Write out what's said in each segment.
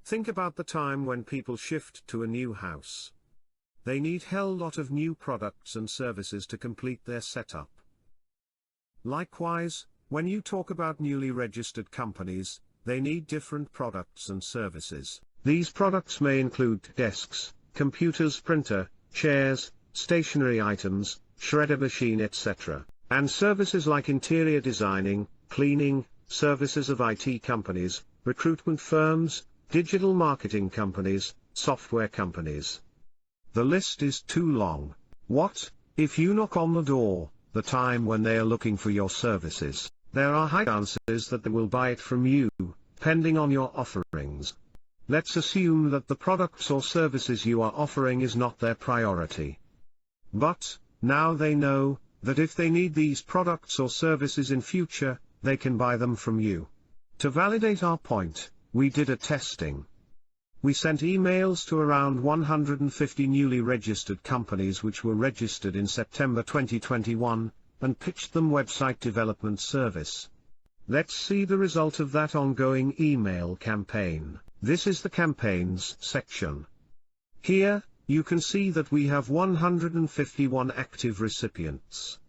Think about the time when people shift to a new house. They need hell lot of new products and services to complete their setup. Likewise, when you talk about newly registered companies, they need different products and services. These products may include desks, computers, printer, chairs, stationery items, shredder machine, etc. And services like interior designing, cleaning, services of IT companies, recruitment firms, digital marketing companies, software companies. The list is too long. What, if you knock on the door, the time when they are looking for your services, there are high chances that they will buy it from you, depending on your offerings. Let's assume that the products or services you are offering is not their priority. But, now they know, that if they need these products or services in future, they can buy them from you. To validate our point, we did a testing. We sent emails to around 150 newly registered companies which were registered in September 2021, and pitched them website development service. Let's see the result of that ongoing email campaign. This is the campaigns section. Here, you can see that we have 151 active recipients.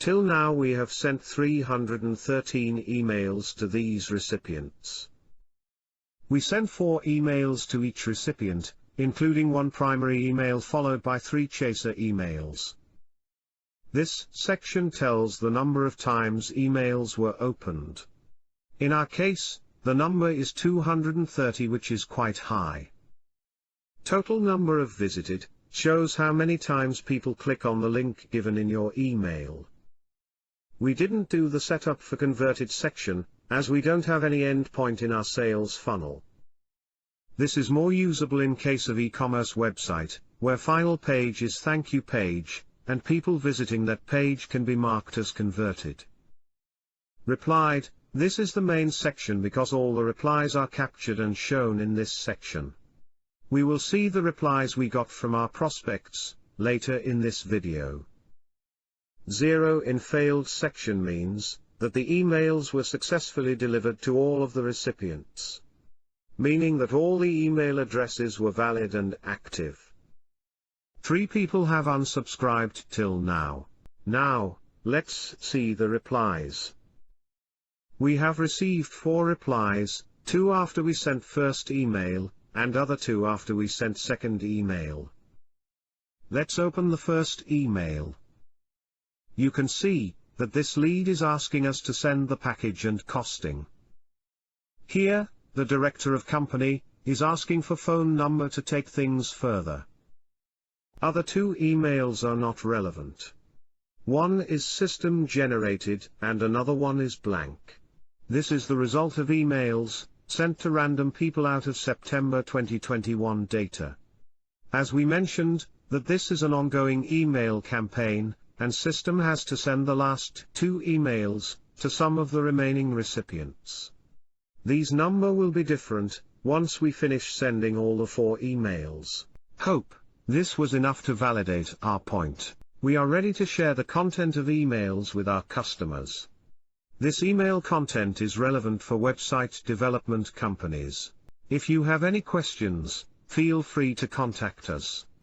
Till now we have sent 313 emails to these recipients. We sent 4 emails to each recipient, including one primary email followed by 3 chaser emails. This section tells the number of times emails were opened. In our case, the number is 230, which is quite high. Total number of visited shows how many times people click on the link given in your email. We didn't do the setup for converted section, as we don't have any endpoint in our sales funnel. This is more usable in case of e-commerce website, where final page is thank you page, and people visiting that page can be marked as converted. Replied, this is the main section because all the replies are captured and shown in this section. We will see the replies we got from our prospects, later in this video. 0 in failed section means, that the emails were successfully delivered to all of the recipients. Meaning that all the email addresses were valid and active. 3 people have unsubscribed till now. Now, let's see the replies. We have received 4 replies, 2 after we sent first email, and other 2 after we sent second email. Let's open the first email. You can see, that this lead is asking us to send the package and costing. Here, the director of company, is asking for phone number to take things further. Other 2 emails are not relevant. One is system generated, and another one is blank. This is the result of emails, sent to random people out of September 2021 data. As we mentioned, that this is an ongoing email campaign, and system has to send the last 2 emails, to some of the remaining recipients. These number will be different, once we finish sending all the 4 emails. Hope this was enough to validate our point. We are ready to share the content of emails with our customers. This email content is relevant for website development companies. If you have any questions, feel free to contact us.